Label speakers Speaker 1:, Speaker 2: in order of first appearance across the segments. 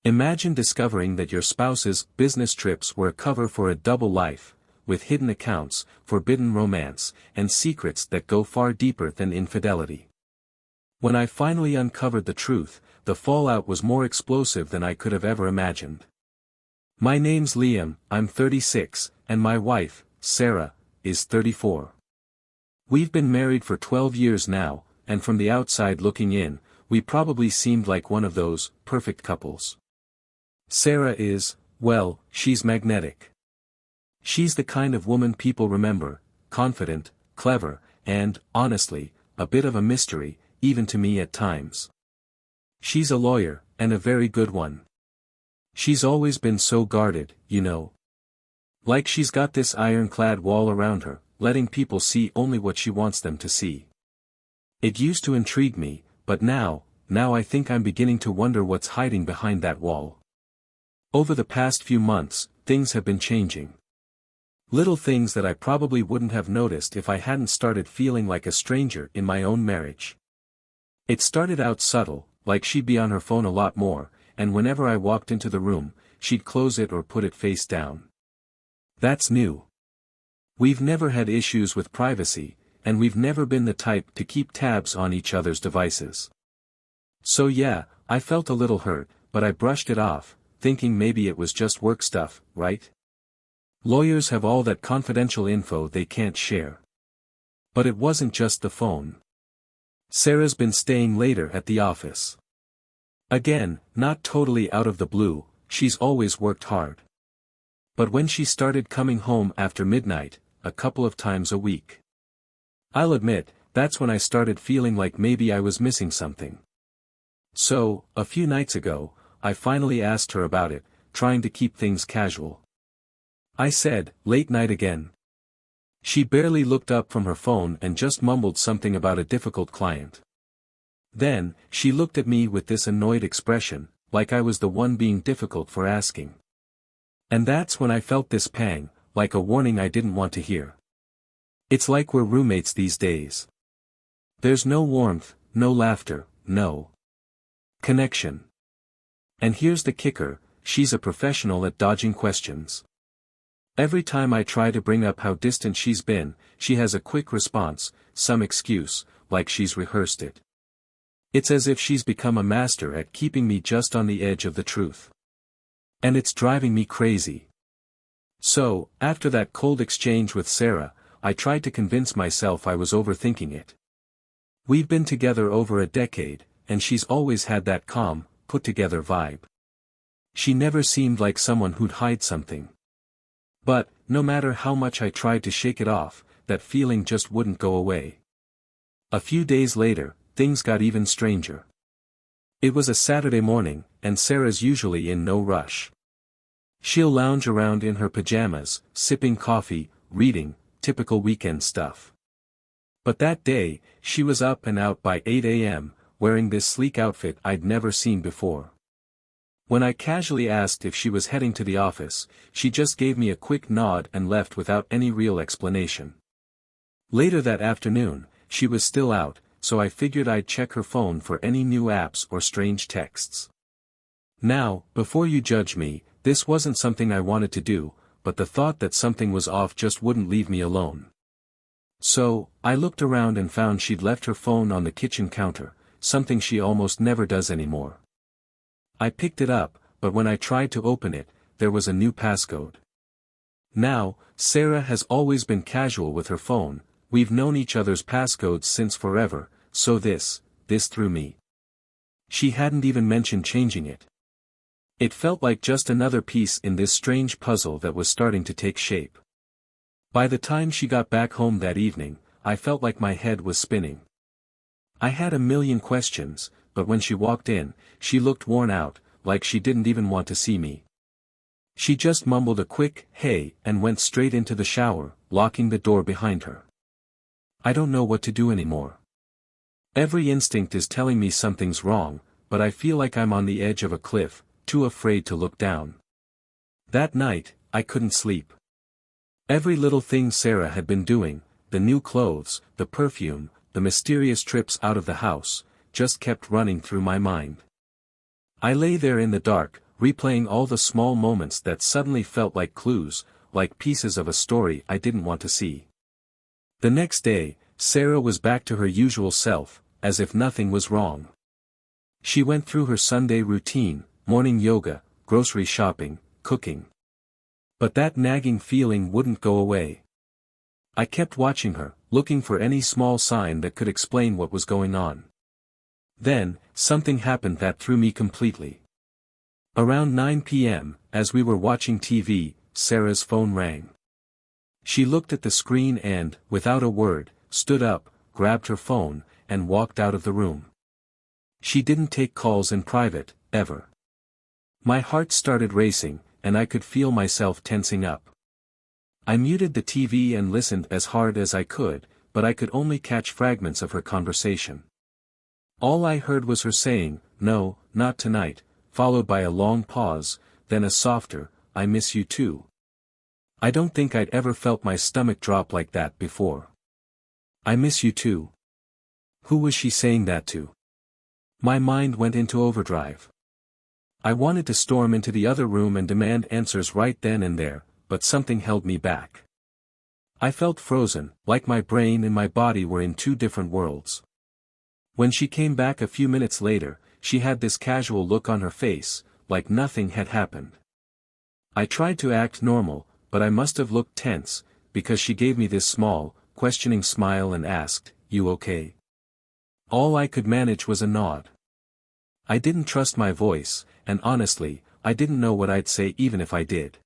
Speaker 1: Imagine discovering that your spouse's business trips were a cover for a double life, with hidden accounts, forbidden romance, and secrets that go far deeper than infidelity. When I finally uncovered the truth, the fallout was more explosive than I could have ever imagined. My name's Liam, I'm 36, and my wife, Sarah, is 34. We've been married for 12 years now, and from the outside looking in, we probably seemed like one of those perfect couples. Sarah is, well, she's magnetic. She's the kind of woman people remember, confident, clever, and, honestly, a bit of a mystery, even to me at times. She's a lawyer, and a very good one. She's always been so guarded, you know. Like she's got this ironclad wall around her, letting people see only what she wants them to see. It used to intrigue me, but now I think I'm beginning to wonder what's hiding behind that wall. Over the past few months, things have been changing. Little things that I probably wouldn't have noticed if I hadn't started feeling like a stranger in my own marriage. It started out subtle, like she'd be on her phone a lot more, and whenever I walked into the room, she'd close it or put it face down. That's new. We've never had issues with privacy, and we've never been the type to keep tabs on each other's devices. So yeah, I felt a little hurt, but I brushed it off, thinking maybe it was just work stuff, right? Lawyers have all that confidential info they can't share. But it wasn't just the phone. Sarah's been staying later at the office. Again, not totally out of the blue, she's always worked hard. But when she started coming home after midnight, a couple of times a week. I'll admit, that's when I started feeling like maybe I was missing something. So, a few nights ago, I finally asked her about it, trying to keep things casual. I said, "Late night again?" She barely looked up from her phone and just mumbled something about a difficult client. Then, she looked at me with this annoyed expression, like I was the one being difficult for asking. And that's when I felt this pang, like a warning I didn't want to hear. It's like we're roommates these days. There's no warmth, no laughter, no connection. And here's the kicker, she's a professional at dodging questions. Every time I try to bring up how distant she's been, she has a quick response, some excuse, like she's rehearsed it. It's as if she's become a master at keeping me just on the edge of the truth. And it's driving me crazy. So, after that cold exchange with Sarah, I tried to convince myself I was overthinking it. We've been together over a decade, and she's always had that calm, put-together vibe. She never seemed like someone who'd hide something. But, no matter how much I tried to shake it off, that feeling just wouldn't go away. A few days later, things got even stranger. It was a Saturday morning, and Sarah's usually in no rush. She'll lounge around in her pajamas, sipping coffee, reading, typical weekend stuff. But that day, she was up and out by 8 a.m., wearing this sleek outfit I'd never seen before. When I casually asked if she was heading to the office, she just gave me a quick nod and left without any real explanation. Later that afternoon, she was still out, so I figured I'd check her phone for any new apps or strange texts. Now, before you judge me, this wasn't something I wanted to do, but the thought that something was off just wouldn't leave me alone. So, I looked around and found she'd left her phone on the kitchen counter, something she almost never does anymore. I picked it up, but when I tried to open it, there was a new passcode. Now, Sarah has always been casual with her phone, we've known each other's passcodes since forever, so this threw me. She hadn't even mentioned changing it. It felt like just another piece in this strange puzzle that was starting to take shape. By the time she got back home that evening, I felt like my head was spinning. I had a million questions, but when she walked in, she looked worn out, like she didn't even want to see me. She just mumbled a quick, "Hey," and went straight into the shower, locking the door behind her. I don't know what to do anymore. Every instinct is telling me something's wrong, but I feel like I'm on the edge of a cliff, too afraid to look down. That night, I couldn't sleep. Every little thing Sarah had been doing, the new clothes, the perfume, the mysterious trips out of the house, just kept running through my mind. I lay there in the dark, replaying all the small moments that suddenly felt like clues, like pieces of a story I didn't want to see. The next day, Sarah was back to her usual self, as if nothing was wrong. She went through her Sunday routine, morning yoga, grocery shopping, cooking. But that nagging feeling wouldn't go away. I kept watching her, looking for any small sign that could explain what was going on. Then, something happened that threw me completely. Around 9 p.m., as we were watching TV, Sarah's phone rang. She looked at the screen and, without a word, stood up, grabbed her phone, and walked out of the room. She didn't take calls in private, ever. My heart started racing, and I could feel myself tensing up. I muted the TV and listened as hard as I could, but I could only catch fragments of her conversation. All I heard was her saying, "No, not tonight," followed by a long pause, then a softer, "I miss you too." I don't think I'd ever felt my stomach drop like that before. I miss you too. Who was she saying that to? My mind went into overdrive. I wanted to storm into the other room and demand answers right then and there, but something held me back. I felt frozen, like my brain and my body were in two different worlds. When she came back a few minutes later, she had this casual look on her face, like nothing had happened. I tried to act normal, but I must have looked tense, because she gave me this small, questioning smile and asked, "You okay?" All I could manage was a nod. I didn't trust my voice, and honestly, I didn't know what I'd say even if I did.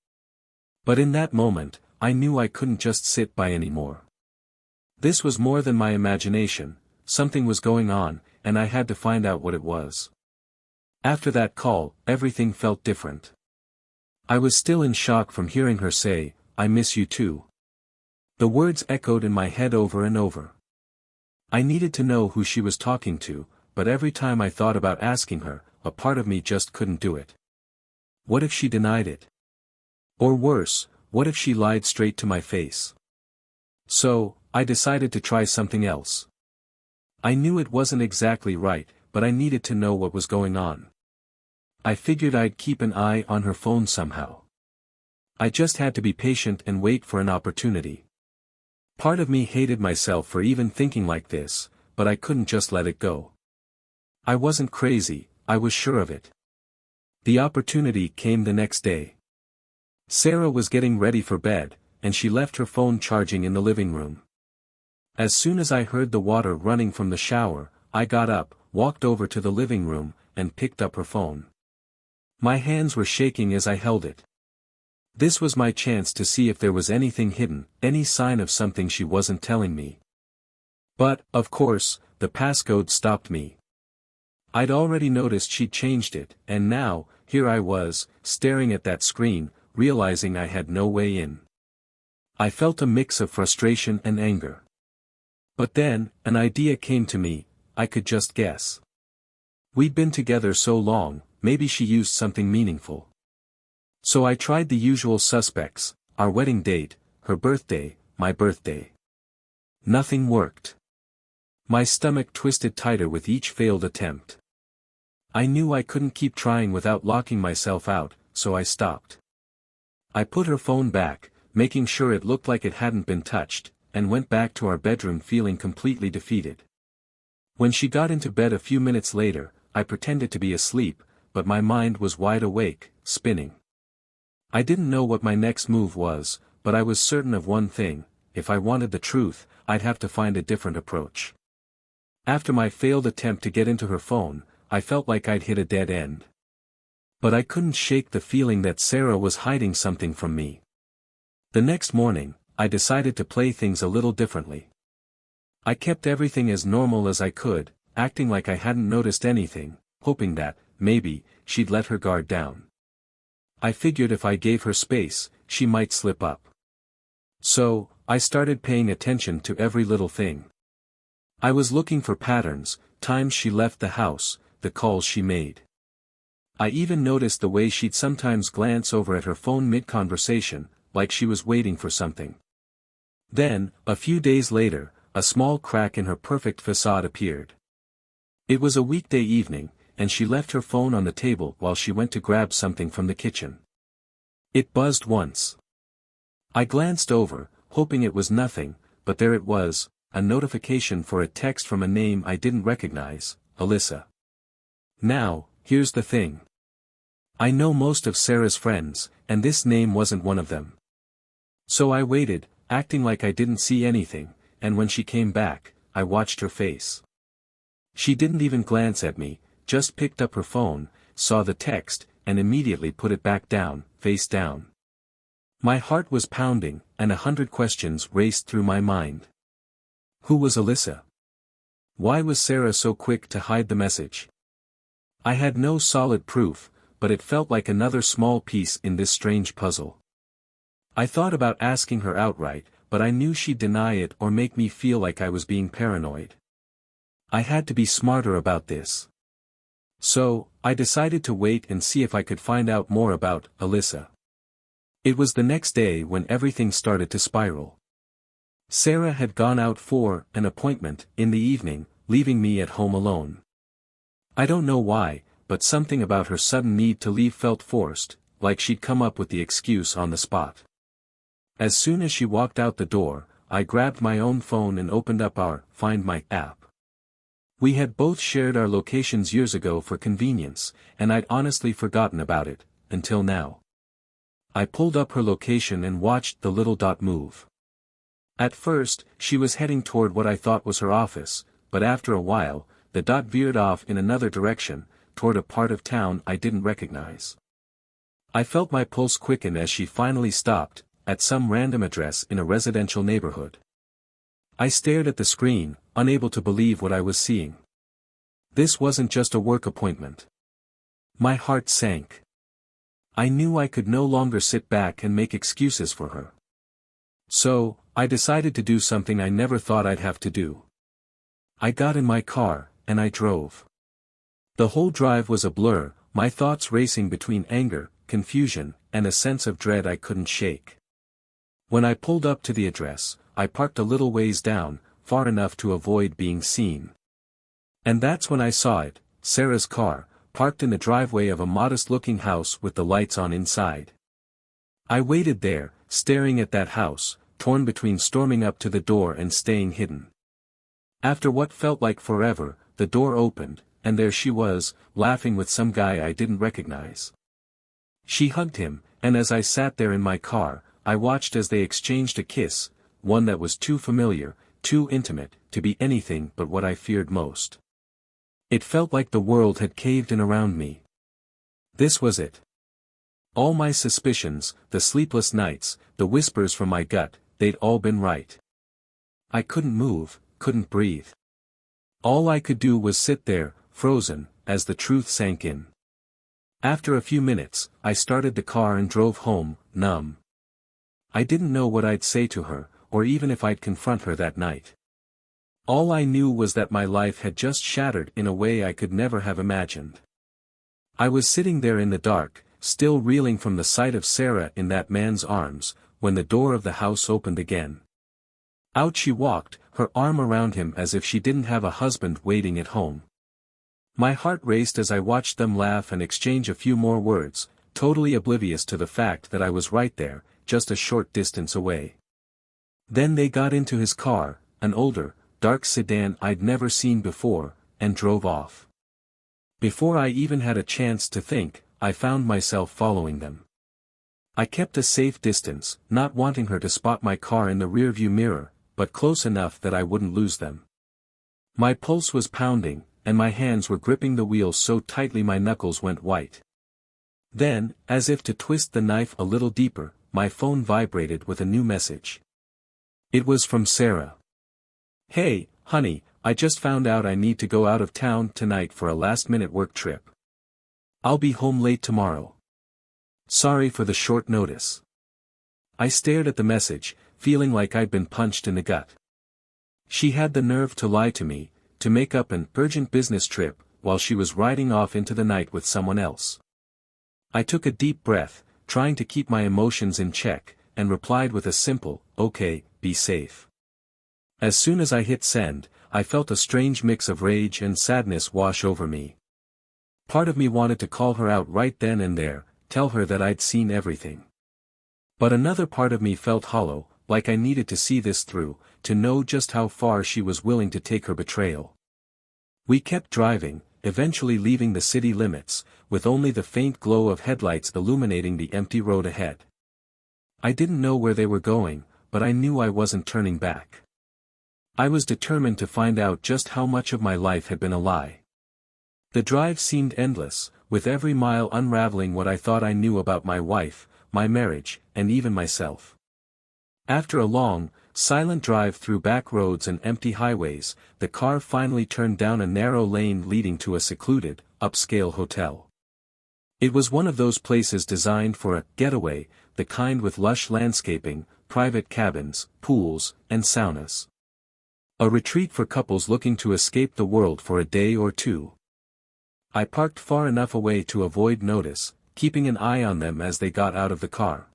Speaker 1: But in that moment, I knew I couldn't just sit by anymore. This was more than my imagination, something was going on, and I had to find out what it was. After that call, everything felt different. I was still in shock from hearing her say, "I miss you too." The words echoed in my head over and over. I needed to know who she was talking to, but every time I thought about asking her, a part of me just couldn't do it. What if she denied it? Or worse, what if she lied straight to my face? So, I decided to try something else. I knew it wasn't exactly right, but I needed to know what was going on. I figured I'd keep an eye on her phone somehow. I just had to be patient and wait for an opportunity. Part of me hated myself for even thinking like this, but I couldn't just let it go. I wasn't crazy, I was sure of it. The opportunity came the next day. Sarah was getting ready for bed, and she left her phone charging in the living room. As soon as I heard the water running from the shower, I got up, walked over to the living room, and picked up her phone. My hands were shaking as I held it. This was my chance to see if there was anything hidden, any sign of something she wasn't telling me. But, of course, the passcode stopped me. I'd already noticed she'd changed it, and now, here I was, staring at that screen, realizing I had no way in. I felt a mix of frustration and anger. But then, an idea came to me, I could just guess. We'd been together so long, maybe she used something meaningful. So I tried the usual suspects, our wedding date, her birthday, my birthday. Nothing worked. My stomach twisted tighter with each failed attempt. I knew I couldn't keep trying without locking myself out, so I stopped. I put her phone back, making sure it looked like it hadn't been touched, and went back to our bedroom feeling completely defeated. When she got into bed a few minutes later, I pretended to be asleep, but my mind was wide awake, spinning. I didn't know what my next move was, but I was certain of one thing: if I wanted the truth, I'd have to find a different approach. After my failed attempt to get into her phone, I felt like I'd hit a dead end. But I couldn't shake the feeling that Sarah was hiding something from me. The next morning, I decided to play things a little differently. I kept everything as normal as I could, acting like I hadn't noticed anything, hoping that, maybe, she'd let her guard down. I figured if I gave her space, she might slip up. So, I started paying attention to every little thing. I was looking for patterns, times she left the house, the calls she made. I even noticed the way she'd sometimes glance over at her phone mid-conversation, like she was waiting for something. Then, a few days later, a small crack in her perfect facade appeared. It was a weekday evening, and she left her phone on the table while she went to grab something from the kitchen. It buzzed once. I glanced over, hoping it was nothing, but there it was, a notification for a text from a name I didn't recognize, Alyssa. Now, here's the thing. I know most of Sarah's friends, and this name wasn't one of them. So I waited, acting like I didn't see anything, and when she came back, I watched her face. She didn't even glance at me, just picked up her phone, saw the text, and immediately put it back down, face down. My heart was pounding, and 100 questions raced through my mind. Who was Alyssa? Why was Sarah so quick to hide the message? I had no solid proof, but it felt like another small piece in this strange puzzle. I thought about asking her outright, but I knew she'd deny it or make me feel like I was being paranoid. I had to be smarter about this. So, I decided to wait and see if I could find out more about Alyssa. It was the next day when everything started to spiral. Sarah had gone out for an appointment in the evening, leaving me at home alone. I don't know why, but something about her sudden need to leave felt forced, like she'd come up with the excuse on the spot. As soon as she walked out the door, I grabbed my own phone and opened up our Find My app. We had both shared our locations years ago for convenience, and I'd honestly forgotten about it, until now. I pulled up her location and watched the little dot move. At first, she was heading toward what I thought was her office, but after a while, the dot veered off in another direction, toward a part of town I didn't recognize. I felt my pulse quicken as she finally stopped, at some random address in a residential neighborhood. I stared at the screen, unable to believe what I was seeing. This wasn't just a work appointment. My heart sank. I knew I could no longer sit back and make excuses for her. So, I decided to do something I never thought I'd have to do. I got in my car, and I drove. The whole drive was a blur, my thoughts racing between anger, confusion, and a sense of dread I couldn't shake. When I pulled up to the address, I parked a little ways down, far enough to avoid being seen. And that's when I saw it, Sarah's car, parked in the driveway of a modest-looking house with the lights on inside. I waited there, staring at that house, torn between storming up to the door and staying hidden. After what felt like forever, the door opened, and there she was, laughing with some guy I didn't recognize. She hugged him, and as I sat there in my car, I watched as they exchanged a kiss, one that was too familiar, too intimate, to be anything but what I feared most. It felt like the world had caved in around me. This was it. All my suspicions, the sleepless nights, the whispers from my gut, they'd all been right. I couldn't move, couldn't breathe. All I could do was sit there, frozen, as the truth sank in. After a few minutes, I started the car and drove home, numb. I didn't know what I'd say to her, or even if I'd confront her that night. All I knew was that my life had just shattered in a way I could never have imagined. I was sitting there in the dark, still reeling from the sight of Sarah in that man's arms, when the door of the house opened again. Out she walked, her arm around him as if she didn't have a husband waiting at home. My heart raced as I watched them laugh and exchange a few more words, totally oblivious to the fact that I was right there, just a short distance away. Then they got into his car, an older, dark sedan I'd never seen before, and drove off. Before I even had a chance to think, I found myself following them. I kept a safe distance, not wanting her to spot my car in the rearview mirror, but close enough that I wouldn't lose them. My pulse was pounding, and my hands were gripping the wheel so tightly my knuckles went white. Then, as if to twist the knife a little deeper, my phone vibrated with a new message. It was from Sarah. "Hey, honey, I just found out I need to go out of town tonight for a last-minute work trip. I'll be home late tomorrow. Sorry for the short notice." I stared at the message, feeling like I'd been punched in the gut. She had the nerve to lie to me, to make up an urgent business trip, while she was riding off into the night with someone else. I took a deep breath, trying to keep my emotions in check, and replied with a simple, "Okay, be safe." As soon as I hit send, I felt a strange mix of rage and sadness wash over me. Part of me wanted to call her out right then and there, tell her that I'd seen everything. But another part of me felt hollow, like I needed to see this through, to know just how far she was willing to take her betrayal. We kept driving, eventually leaving the city limits, with only the faint glow of headlights illuminating the empty road ahead. I didn't know where they were going, but I knew I wasn't turning back. I was determined to find out just how much of my life had been a lie. The drive seemed endless, with every mile unraveling what I thought I knew about my wife, my marriage, and even myself. After a long, silent drive through back roads and empty highways, the car finally turned down a narrow lane leading to a secluded, upscale hotel. It was one of those places designed for a getaway, the kind with lush landscaping, private cabins, pools, and saunas. A retreat for couples looking to escape the world for a day or two. I parked far enough away to avoid notice, keeping an eye on them as they got out of the car.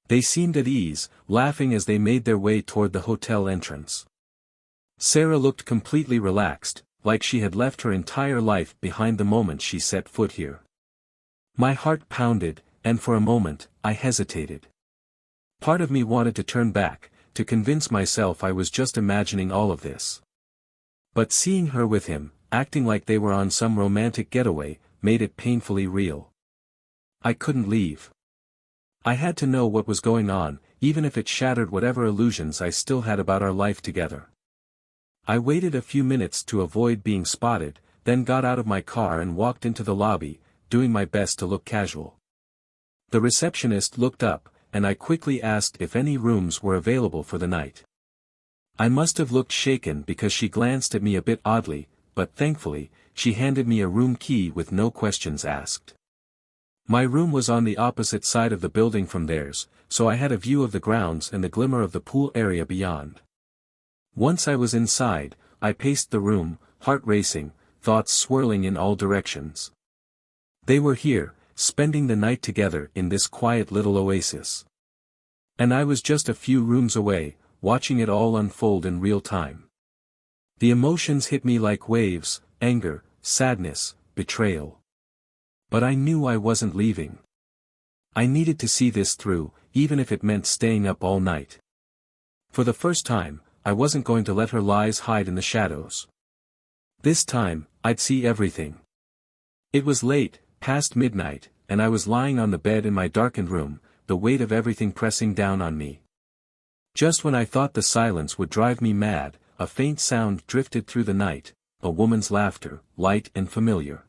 Speaker 1: They seemed at ease, laughing as they made their way toward the hotel entrance. Sarah looked completely relaxed, like she had left her entire life behind the moment she set foot here. My heart pounded, and for a moment, I hesitated. Part of me wanted to turn back, to convince myself I was just imagining all of this. But seeing her with him, acting like they were on some romantic getaway, made it painfully real. I couldn't leave. I had to know what was going on, even if it shattered whatever illusions I still had about our life together. I waited a few minutes to avoid being spotted, then got out of my car and walked into the lobby, doing my best to look casual. The receptionist looked up, and I quickly asked if any rooms were available for the night. I must have looked shaken because she glanced at me a bit oddly, but thankfully, she handed me a room key with no questions asked. My room was on the opposite side of the building from theirs, so I had a view of the grounds and the glimmer of the pool area beyond. Once I was inside, I paced the room, heart racing, thoughts swirling in all directions. They were here, spending the night together in this quiet little oasis. And I was just a few rooms away, watching it all unfold in real time. The emotions hit me like waves, anger, sadness, betrayal. But I knew I wasn't leaving. I needed to see this through, even if it meant staying up all night. For the first time, I wasn't going to let her lies hide in the shadows. This time, I'd see everything. It was late, past midnight, and I was lying on the bed in my darkened room, the weight of everything pressing down on me. Just when I thought the silence would drive me mad, a faint sound drifted through the night, a woman's laughter, light and familiar.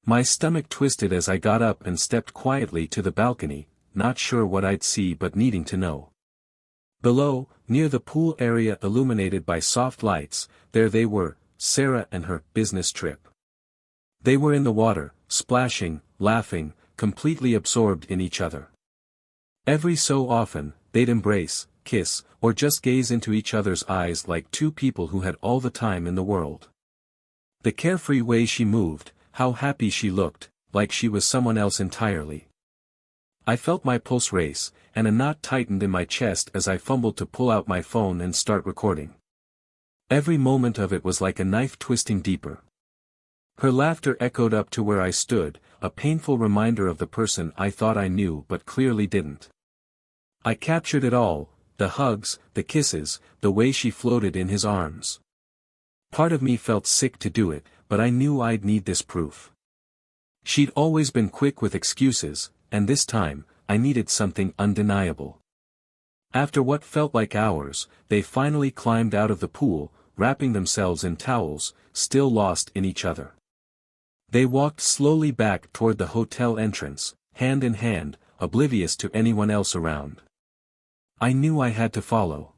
Speaker 1: My stomach twisted as I got up and stepped quietly to the balcony, not sure what I'd see but needing to know. Below, near the pool area illuminated by soft lights, there they were, Sarah and her business trip. They were in the water, splashing, laughing, completely absorbed in each other. Every so often, they'd embrace, kiss, or just gaze into each other's eyes like two people who had all the time in the world. The carefree way she moved, how happy she looked, like she was someone else entirely. I felt my pulse race, and a knot tightened in my chest as I fumbled to pull out my phone and start recording. Every moment of it was like a knife twisting deeper. Her laughter echoed up to where I stood, a painful reminder of the person I thought I knew but clearly didn't. I captured it all, the hugs, the kisses, the way she floated in his arms. Part of me felt sick to do it, but I knew I'd need this proof. She'd always been quick with excuses, and this time, I needed something undeniable. After what felt like hours, they finally climbed out of the pool, wrapping themselves in towels, still lost in each other. They walked slowly back toward the hotel entrance, hand in hand, oblivious to anyone else around. I knew I had to follow.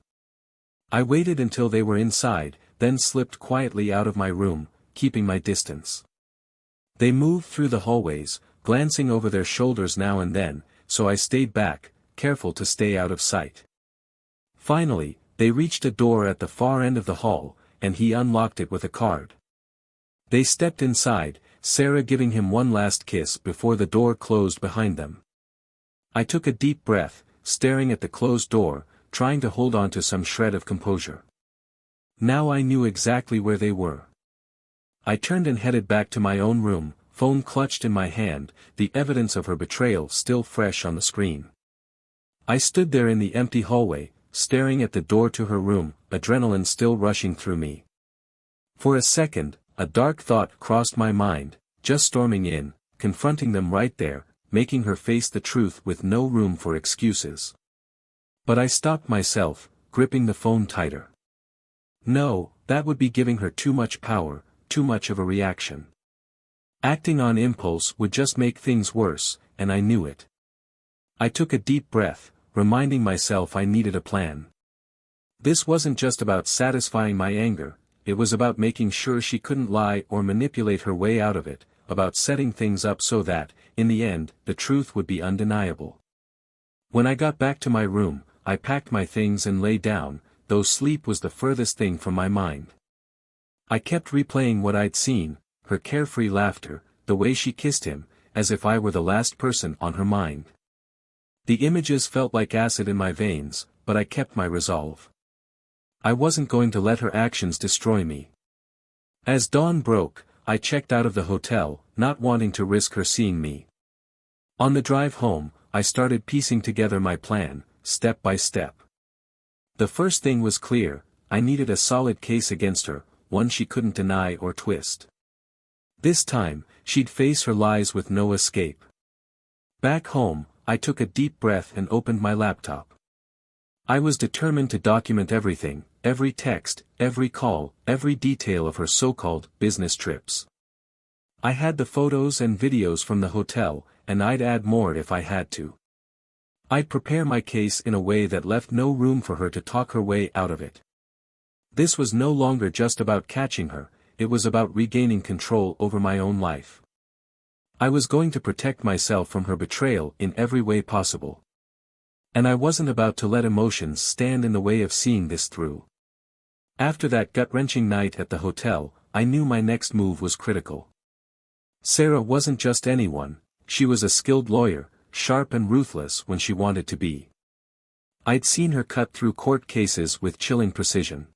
Speaker 1: I waited until they were inside, then slipped quietly out of my room, keeping my distance. They moved through the hallways, glancing over their shoulders now and then, so I stayed back, careful to stay out of sight. Finally, they reached a door at the far end of the hall, and he unlocked it with a card. They stepped inside, Sarah giving him one last kiss before the door closed behind them. I took a deep breath, staring at the closed door, trying to hold on to some shred of composure. Now I knew exactly where they were. I turned and headed back to my own room, phone clutched in my hand, the evidence of her betrayal still fresh on the screen. I stood there in the empty hallway, staring at the door to her room, adrenaline still rushing through me. For a second, a dark thought crossed my mind, just storming in, confronting them right there, making her face the truth with no room for excuses. But I stopped myself, gripping the phone tighter. No, that would be giving her too much power, too much of a reaction. Acting on impulse would just make things worse, and I knew it. I took a deep breath, reminding myself I needed a plan. This wasn't just about satisfying my anger, it was about making sure she couldn't lie or manipulate her way out of it, about setting things up so that, in the end, the truth would be undeniable. When I got back to my room, I packed my things and lay down, though sleep was the furthest thing from my mind. I kept replaying what I'd seen, her carefree laughter, the way she kissed him, as if I were the last person on her mind. The images felt like acid in my veins, but I kept my resolve. I wasn't going to let her actions destroy me. As dawn broke, I checked out of the hotel, not wanting to risk her seeing me. On the drive home, I started piecing together my plan, step by step. The first thing was clear, I needed a solid case against her, one she couldn't deny or twist. This time, she'd face her lies with no escape. Back home, I took a deep breath and opened my laptop. I was determined to document everything, every text, every call, every detail of her so-called business trips. I had the photos and videos from the hotel, and I'd add more if I had to. I'd prepare my case in a way that left no room for her to talk her way out of it. This was no longer just about catching her, it was about regaining control over my own life. I was going to protect myself from her betrayal in every way possible. And I wasn't about to let emotions stand in the way of seeing this through. After that gut-wrenching night at the hotel, I knew my next move was critical. Sarah wasn't just anyone, she was a skilled lawyer, sharp and ruthless when she wanted to be. I'd seen her cut through court cases with chilling precision.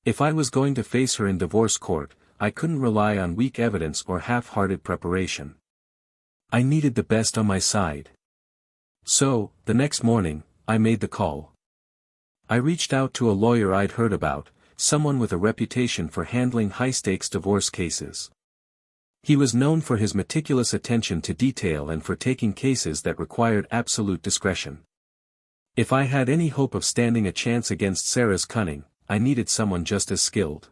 Speaker 1: If I was going to face her in divorce court, I couldn't rely on weak evidence or half-hearted preparation. I needed the best on my side. So, the next morning, I made the call. I reached out to a lawyer I'd heard about, someone with a reputation for handling high-stakes divorce cases. He was known for his meticulous attention to detail and for taking cases that required absolute discretion. If I had any hope of standing a chance against Sarah's cunning, I needed someone just as skilled.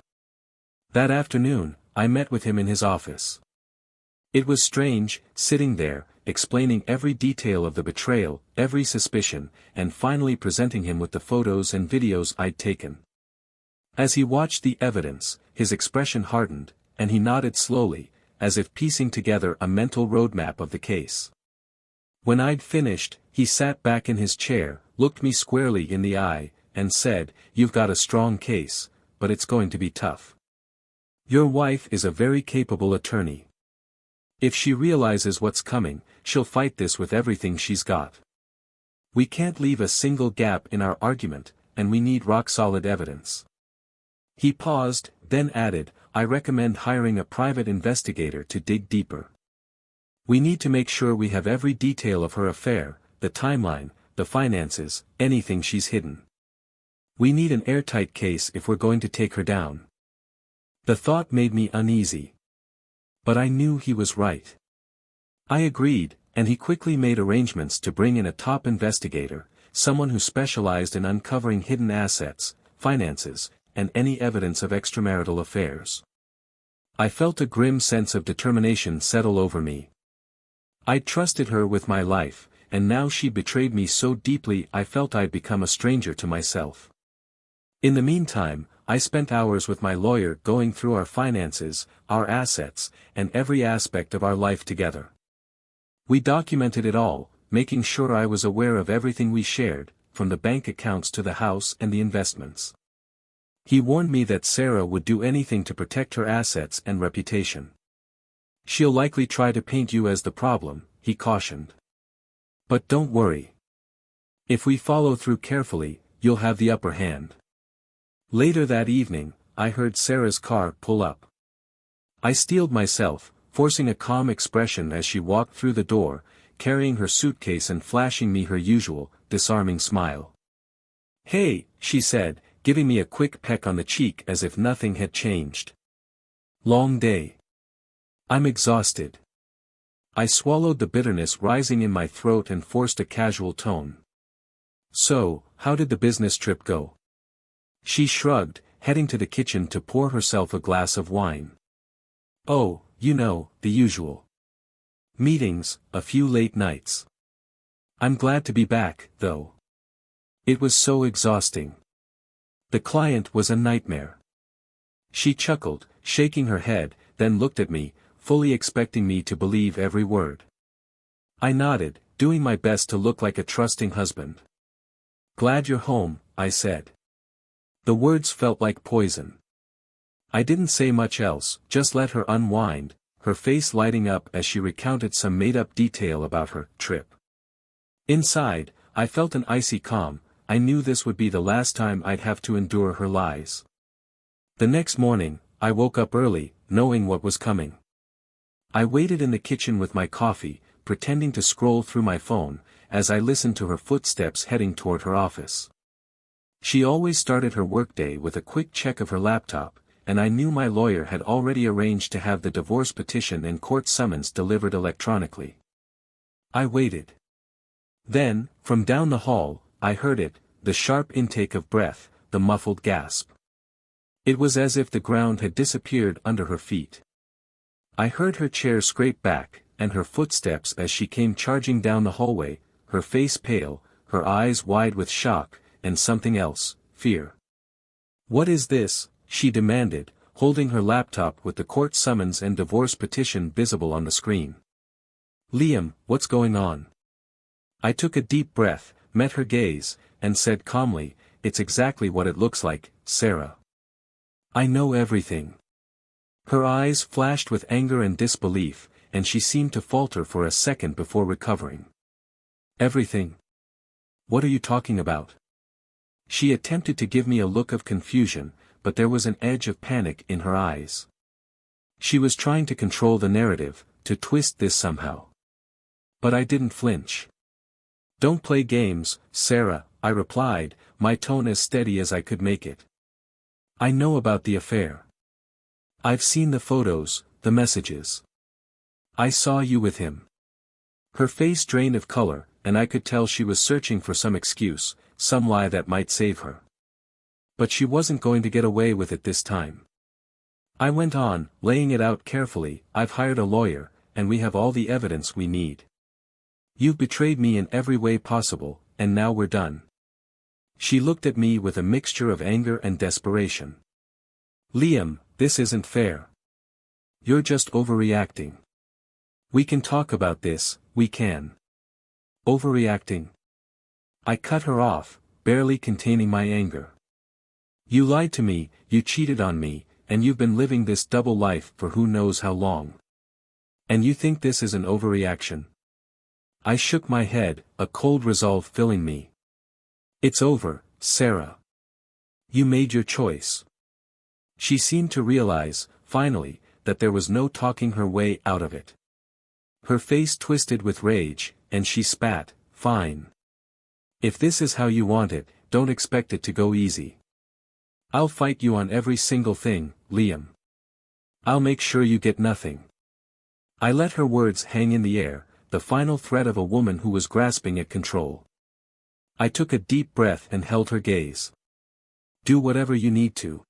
Speaker 1: That afternoon, I met with him in his office. It was strange, sitting there, explaining every detail of the betrayal, every suspicion, and finally presenting him with the photos and videos I'd taken. As he watched the evidence, his expression hardened, and he nodded slowly, as if piecing together a mental roadmap of the case. When I'd finished, he sat back in his chair, looked me squarely in the eye, and said, "You've got a strong case, but it's going to be tough. Your wife is a very capable attorney. If she realizes what's coming, she'll fight this with everything she's got. We can't leave a single gap in our argument, and we need rock-solid evidence." He paused, then added, "I recommend hiring a private investigator to dig deeper. We need to make sure we have every detail of her affair, the timeline, the finances, anything she's hidden. We need an airtight case if we're going to take her down." The thought made me uneasy. But I knew he was right. I agreed, and he quickly made arrangements to bring in a top investigator, someone who specialized in uncovering hidden assets, finances, and any evidence of extramarital affairs. I felt a grim sense of determination settle over me. I'd trusted her with my life, and now she betrayed me so deeply I felt I'd become a stranger to myself. In the meantime, I spent hours with my lawyer going through our finances, our assets, and every aspect of our life together. We documented it all, making sure I was aware of everything we shared, from the bank accounts to the house and the investments. He warned me that Sarah would do anything to protect her assets and reputation. "She'll likely try to paint you as the problem," he cautioned. "But don't worry. If we follow through carefully, you'll have the upper hand." Later that evening, I heard Sarah's car pull up. I steeled myself, forcing a calm expression as she walked through the door, carrying her suitcase and flashing me her usual, disarming smile. "Hey," she said, giving me a quick peck on the cheek as if nothing had changed. "Long day. I'm exhausted." I swallowed the bitterness rising in my throat and forced a casual tone. "So, how did the business trip go?" She shrugged, heading to the kitchen to pour herself a glass of wine. "Oh, you know, the usual. Meetings, a few late nights. I'm glad to be back, though. It was so exhausting. The client was a nightmare." She chuckled, shaking her head, then looked at me, fully expecting me to believe every word. I nodded, doing my best to look like a trusting husband. "Glad you're home," I said. The words felt like poison. I didn't say much else, just let her unwind, her face lighting up as she recounted some made-up detail about her trip. Inside, I felt an icy calm. I knew this would be the last time I'd have to endure her lies. The next morning, I woke up early, knowing what was coming. I waited in the kitchen with my coffee, pretending to scroll through my phone, as I listened to her footsteps heading toward her office. She always started her workday with a quick check of her laptop, and I knew my lawyer had already arranged to have the divorce petition and court summons delivered electronically. I waited. Then, from down the hall, I heard it, the sharp intake of breath, the muffled gasp. It was as if the ground had disappeared under her feet. I heard her chair scrape back, and her footsteps as she came charging down the hallway, her face pale, her eyes wide with shock, and something else, fear. "What is this?" she demanded, holding her laptop with the court summons and divorce petition visible on the screen. "Liam, what's going on?" I took a deep breath, met her gaze, and said calmly, "It's exactly what it looks like, Sarah. I know everything." Her eyes flashed with anger and disbelief, and she seemed to falter for a second before recovering. "Everything? What are you talking about?" She attempted to give me a look of confusion, but there was an edge of panic in her eyes. She was trying to control the narrative, to twist this somehow. But I didn't flinch. "Don't play games, Sarah," I replied, my tone as steady as I could make it. "I know about the affair. I've seen the photos, the messages. I saw you with him." Her face drained of color, and I could tell she was searching for some excuse, some lie that might save her. But she wasn't going to get away with it this time. I went on, laying it out carefully. "I've hired a lawyer, and we have all the evidence we need. You've betrayed me in every way possible, and now we're done." She looked at me with a mixture of anger and desperation. "Liam, this isn't fair. You're just overreacting. We can talk about this, we can." "Overreacting?" I cut her off, barely containing my anger. "You lied to me, you cheated on me, and you've been living this double life for who knows how long. And you think this is an overreaction?" I shook my head, a cold resolve filling me. "It's over, Sarah. You made your choice." She seemed to realize, finally, that there was no talking her way out of it. Her face twisted with rage, and she spat, "Fine. If this is how you want it, don't expect it to go easy. I'll fight you on every single thing, Liam. I'll make sure you get nothing." I let her words hang in the air, the final threat of a woman who was grasping at control. I took a deep breath and held her gaze. "Do whatever you need to.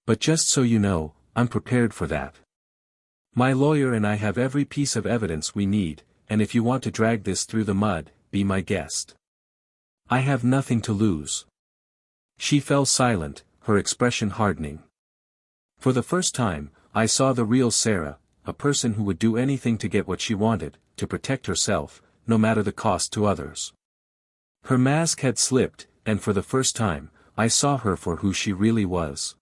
Speaker 1: But just so you know, I'm prepared for that. My lawyer and I have every piece of evidence we need, and if you want to drag this through the mud, be my guest. I have nothing to lose." She fell silent, her expression hardening. For the first time, I saw the real Sarah, a person who would do anything to get what she wanted, to protect herself, no matter the cost to others. Her mask had slipped, and for the first time, I saw her for who she really was.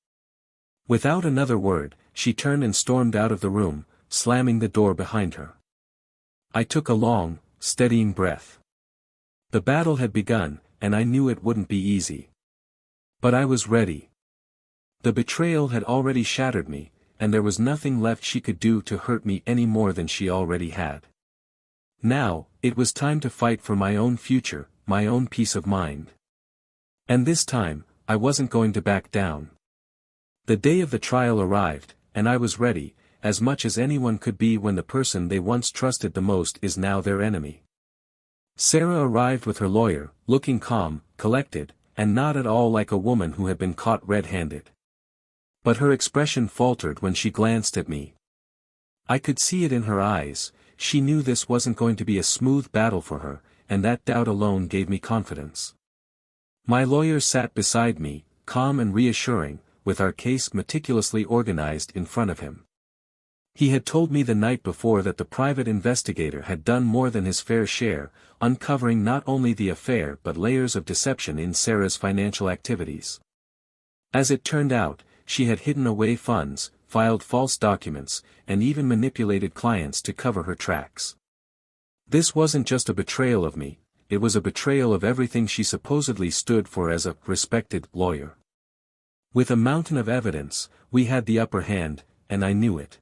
Speaker 1: Without another word, she turned and stormed out of the room, slamming the door behind her. I took a long, steadying breath. The battle had begun, and I knew it wouldn't be easy. But I was ready. The betrayal had already shattered me, and there was nothing left she could do to hurt me any more than she already had. Now, it was time to fight for my own future, my own peace of mind. And this time, I wasn't going to back down. The day of the trial arrived, and I was ready, as much as anyone could be when the person they once trusted the most is now their enemy. Sarah arrived with her lawyer, looking calm, collected, and not at all like a woman who had been caught red-handed. But her expression faltered when she glanced at me. I could see it in her eyes. She knew this wasn't going to be a smooth battle for her, and that doubt alone gave me confidence. My lawyer sat beside me, calm and reassuring, with our case meticulously organized in front of him. He had told me the night before that the private investigator had done more than his fair share, uncovering not only the affair but layers of deception in Sarah's financial activities. As it turned out, she had hidden away funds, filed false documents, and even manipulated clients to cover her tracks. This wasn't just a betrayal of me, it was a betrayal of everything she supposedly stood for as a respected lawyer. With a mountain of evidence, we had the upper hand, and I knew it.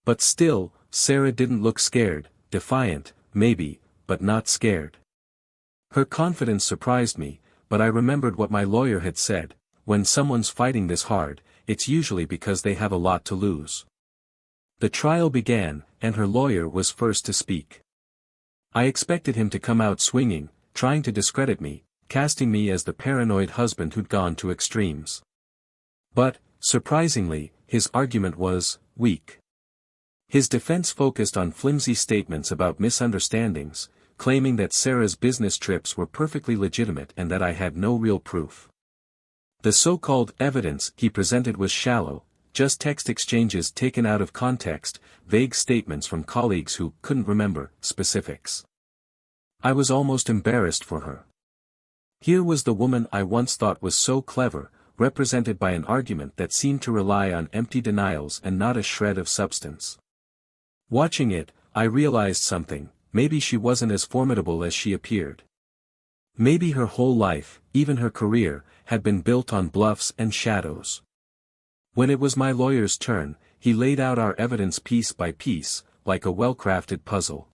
Speaker 1: But still, Sarah didn't look scared, defiant, maybe, but not scared. Her confidence surprised me, but I remembered what my lawyer had said: when someone's fighting this hard, it's usually because they have a lot to lose. The trial began, and her lawyer was first to speak. I expected him to come out swinging, trying to discredit me, casting me as the paranoid husband who'd gone to extremes. But, surprisingly, his argument was weak. His defense focused on flimsy statements about misunderstandings, claiming that Sarah's business trips were perfectly legitimate and that I had no real proof. The so-called evidence he presented was shallow, just text exchanges taken out of context, vague statements from colleagues who couldn't remember specifics. I was almost embarrassed for her. Here was the woman I once thought was so clever, represented by an argument that seemed to rely on empty denials and not a shred of substance. Watching it, I realized something: maybe she wasn't as formidable as she appeared. Maybe her whole life, even her career, had been built on bluffs and shadows. When it was my lawyer's turn, he laid out our evidence piece by piece, like a well-crafted puzzle.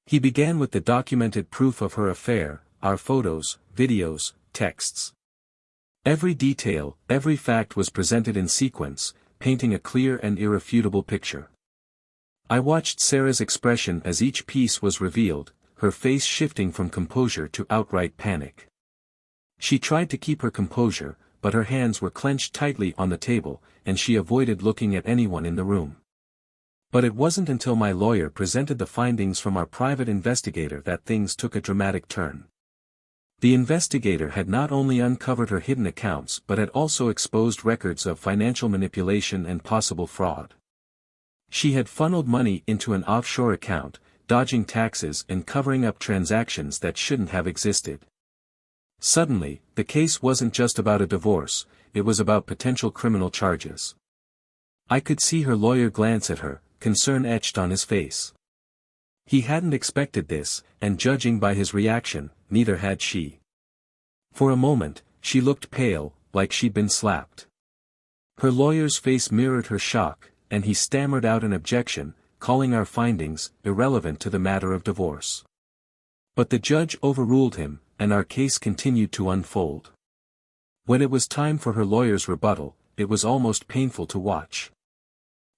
Speaker 1: He began with the documented proof of her affair, our photos, videos, texts. Every detail, every fact was presented in sequence, painting a clear and irrefutable picture. I watched Sarah's expression as each piece was revealed, her face shifting from composure to outright panic. She tried to keep her composure, but her hands were clenched tightly on the table, and she avoided looking at anyone in the room. But it wasn't until my lawyer presented the findings from our private investigator that things took a dramatic turn. The investigator had not only uncovered her hidden accounts but had also exposed records of financial manipulation and possible fraud. She had funneled money into an offshore account, dodging taxes and covering up transactions that shouldn't have existed. Suddenly, the case wasn't just about a divorce, it was about potential criminal charges. I could see her lawyer glance at her, concern etched on his face. He hadn't expected this, and judging by his reaction, neither had she. For a moment, she looked pale, like she'd been slapped. Her lawyer's face mirrored her shock, and he stammered out an objection, calling our findings irrelevant to the matter of divorce. But the judge overruled him, and our case continued to unfold. When it was time for her lawyer's rebuttal, it was almost painful to watch.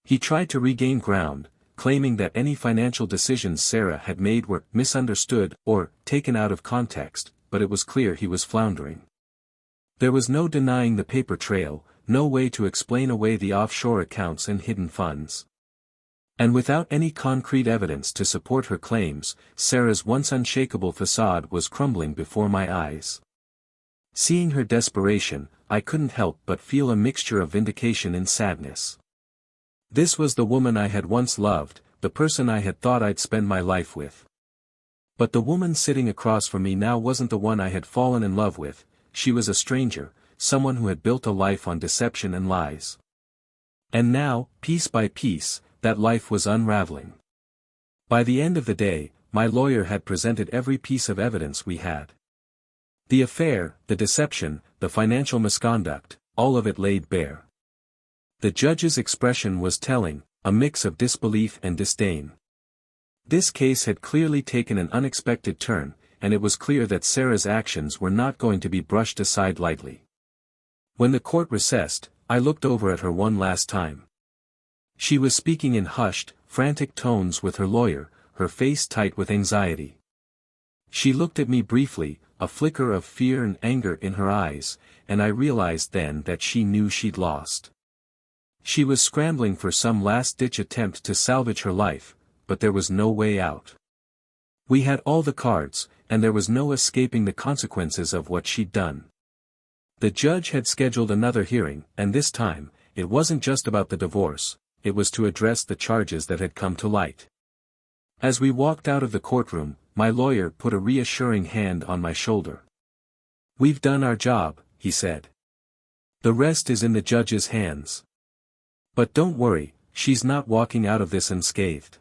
Speaker 1: He tried to regain ground, claiming that any financial decisions Sarah had made were misunderstood or taken out of context, but it was clear he was floundering. There was no denying the paper trail, no way to explain away the offshore accounts and hidden funds. And without any concrete evidence to support her claims, Sarah's once unshakable facade was crumbling before my eyes. Seeing her desperation, I couldn't help but feel a mixture of vindication and sadness. This was the woman I had once loved, the person I had thought I'd spend my life with. But the woman sitting across from me now wasn't the one I had fallen in love with. She was a stranger, someone who had built a life on deception and lies. And now, piece by piece, that life was unraveling. By the end of the day, my lawyer had presented every piece of evidence we had. The affair, the deception, the financial misconduct, all of it laid bare. The judge's expression was telling, a mix of disbelief and disdain. This case had clearly taken an unexpected turn, and it was clear that Sarah's actions were not going to be brushed aside lightly. When the court recessed, I looked over at her one last time. She was speaking in hushed, frantic tones with her lawyer, her face tight with anxiety. She looked at me briefly, a flicker of fear and anger in her eyes, and I realized then that she knew she'd lost. She was scrambling for some last-ditch attempt to salvage her life, but there was no way out. We had all the cards, and there was no escaping the consequences of what she'd done. The judge had scheduled another hearing, and this time, it wasn't just about the divorce, it was to address the charges that had come to light. As we walked out of the courtroom, my lawyer put a reassuring hand on my shoulder. "We've done our job," he said. "The rest is in the judge's hands. But don't worry, she's not walking out of this unscathed."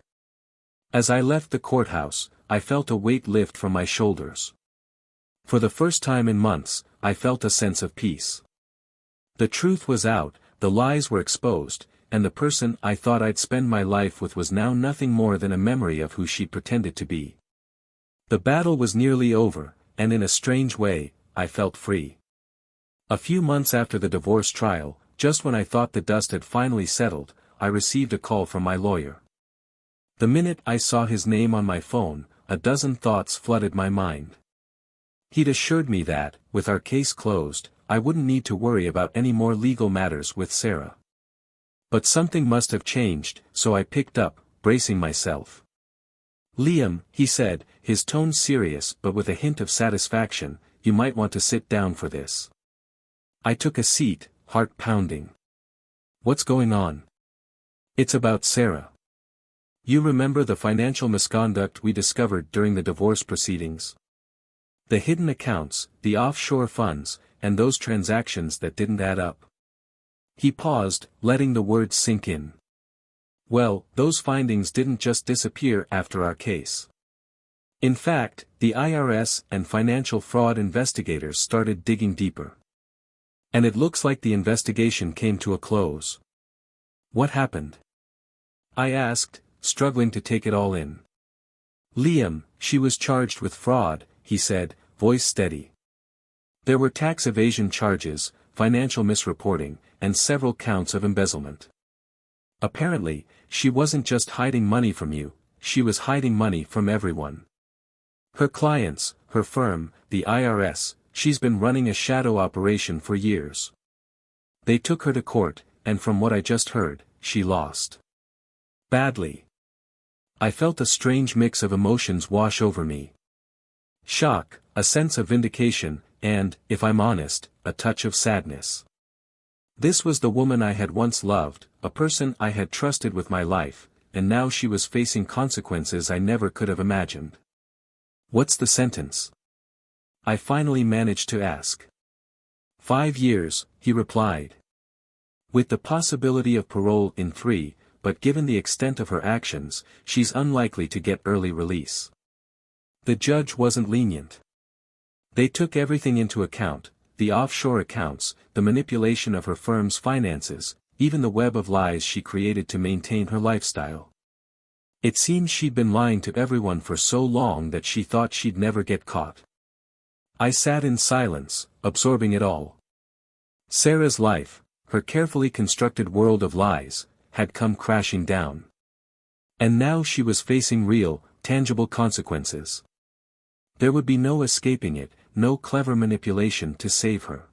Speaker 1: As I left the courthouse, I felt a weight lift from my shoulders. For the first time in months, I felt a sense of peace. The truth was out, the lies were exposed, and the person I thought I'd spend my life with was now nothing more than a memory of who she pretended to be. The battle was nearly over, and in a strange way, I felt free. A few months after the divorce trial, just when I thought the dust had finally settled, I received a call from my lawyer. The minute I saw his name on my phone, a dozen thoughts flooded my mind. He'd assured me that, with our case closed, I wouldn't need to worry about any more legal matters with Sarah. But something must have changed, so I picked up, bracing myself. "Liam," he said, his tone serious but with a hint of satisfaction, "you might want to sit down for this." I took a seat, heart pounding. "What's going on?" "It's about Sarah. You remember the financial misconduct we discovered during the divorce proceedings? The hidden accounts, the offshore funds, and those transactions that didn't add up." He paused, letting the words sink in. "Well, those findings didn't just disappear after our case. In fact, the IRS and financial fraud investigators started digging deeper. And it looks like the investigation came to a close." "What happened?" I asked, struggling to take it all in. "Liam, she was charged with fraud," he said, voice steady. "There were tax evasion charges, financial misreporting, and several counts of embezzlement. Apparently, she wasn't just hiding money from you, she was hiding money from everyone. Her clients, her firm, the IRS, she's been running a shadow operation for years. They took her to court, and from what I just heard, she lost. Badly." I felt a strange mix of emotions wash over me. Shock, a sense of vindication, and, if I'm honest, a touch of sadness. This was the woman I had once loved, a person I had trusted with my life, and now she was facing consequences I never could have imagined. "What's the sentence?" I finally managed to ask. 5 years, he replied. "With the possibility of parole in 3, but given the extent of her actions, she's unlikely to get early release." The judge wasn't lenient. "They took everything into account, the offshore accounts, the manipulation of her firm's finances, even the web of lies she created to maintain her lifestyle. It seems she'd been lying to everyone for so long that she thought she'd never get caught." I sat in silence, absorbing it all. Sarah's life, her carefully constructed world of lies, had come crashing down. And now she was facing real, tangible consequences. There would be no escaping it, no clever manipulation to save her.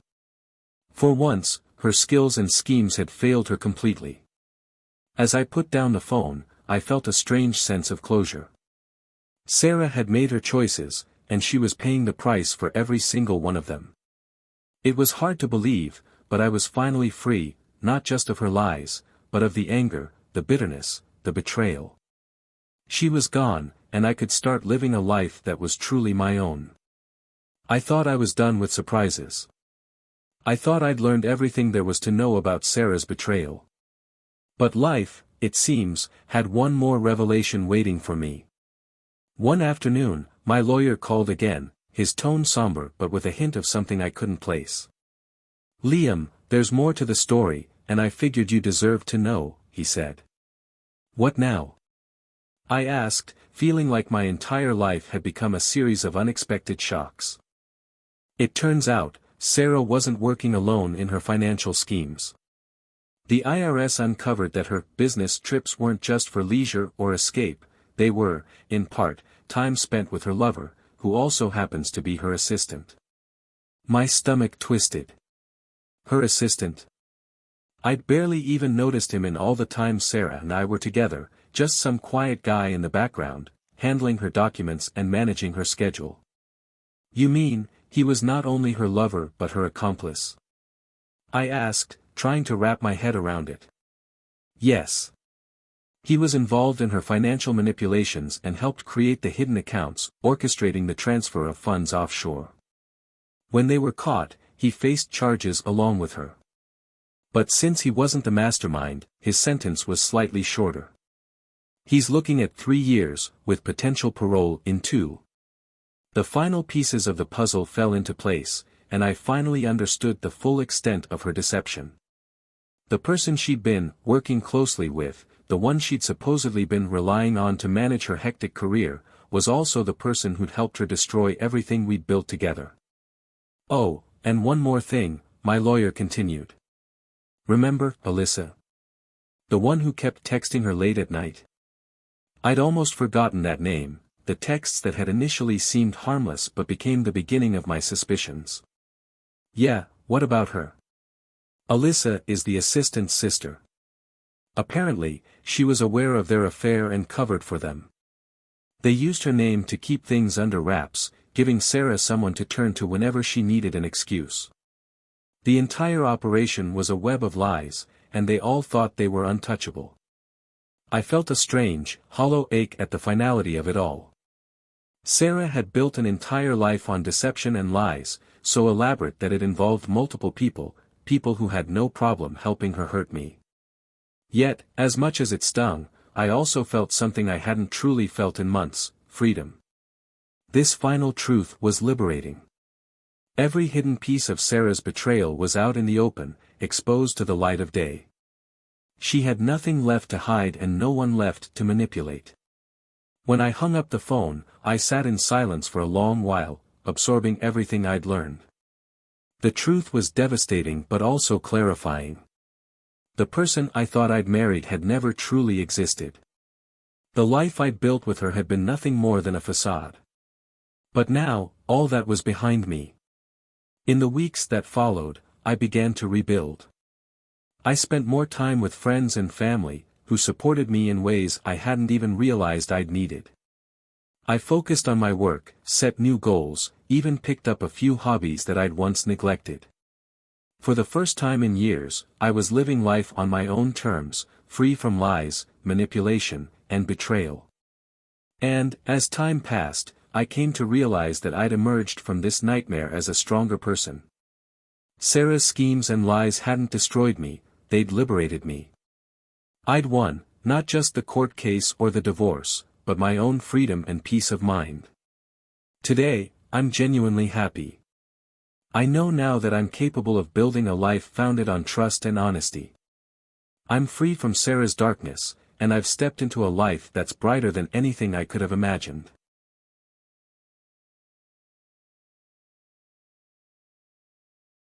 Speaker 1: For once, her skills and schemes had failed her completely. As I put down the phone, I felt a strange sense of closure. Sarah had made her choices, and she was paying the price for every single one of them. It was hard to believe, but I was finally free, not just of her lies, but of the anger, the bitterness, the betrayal. She was gone, and I could start living a life that was truly my own. I thought I was done with surprises. I thought I'd learned everything there was to know about Sarah's betrayal. But life, it seems, had one more revelation waiting for me. One afternoon, my lawyer called again, his tone somber but with a hint of something I couldn't place. "Liam, there's more to the story, and I figured you deserved to know, he said. What now? I asked, feeling like my entire life had become a series of unexpected shocks. It turns out, Sarah wasn't working alone in her financial schemes. The IRS uncovered that her business trips weren't just for leisure or escape, they were, in part, time spent with her lover, who also happens to be her assistant. My stomach twisted. Her assistant? I'd barely even noticed him in all the time Sarah and I were together, just some quiet guy in the background, handling her documents and managing her schedule. You mean, he was not only her lover but her accomplice? I asked, trying to wrap my head around it. Yes. He was involved in her financial manipulations and helped create the hidden accounts, orchestrating the transfer of funds offshore. When they were caught, he faced charges along with her. But since he wasn't the mastermind, his sentence was slightly shorter. He's looking at 3 years, with potential parole in 2. The final pieces of the puzzle fell into place, and I finally understood the full extent of her deception. The person she'd been working closely with, the one she'd supposedly been relying on to manage her hectic career, was also the person who'd helped her destroy everything we'd built together. Oh, and one more thing, my lawyer continued. Remember, Alyssa? The one who kept texting her late at night? I'd almost forgotten that name, the texts that had initially seemed harmless but became the beginning of my suspicions. Yeah, what about her? Alyssa is the assistant's sister. Apparently, she was aware of their affair and covered for them. They used her name to keep things under wraps, giving Sarah someone to turn to whenever she needed an excuse. The entire operation was a web of lies, and they all thought they were untouchable. I felt a strange, hollow ache at the finality of it all. Sarah had built an entire life on deception and lies, so elaborate that it involved multiple people who had no problem helping her hurt me. Yet, as much as it stung, I also felt something I hadn't truly felt in months, freedom. This final truth was liberating. Every hidden piece of Sarah's betrayal was out in the open, exposed to the light of day. She had nothing left to hide and no one left to manipulate. When I hung up the phone, I sat in silence for a long while, absorbing everything I'd learned. The truth was devastating but also clarifying. The person I thought I'd married had never truly existed. The life I'd built with her had been nothing more than a facade. But now, all that was behind me. In the weeks that followed, I began to rebuild. I spent more time with friends and family, who supported me in ways I hadn't even realized I'd needed. I focused on my work, set new goals, even picked up a few hobbies that I'd once neglected. For the first time in years, I was living life on my own terms, free from lies, manipulation, and betrayal. And, as time passed, I came to realize that I'd emerged from this nightmare as a stronger person. Sarah's schemes and lies hadn't destroyed me, they'd liberated me. I'd won, not just the court case or the divorce, but my own freedom and peace of mind. Today, I'm genuinely happy. I know now that I'm capable of building a life founded on trust and honesty. I'm free from Sarah's darkness, and I've stepped into a life that's brighter than anything I could have imagined.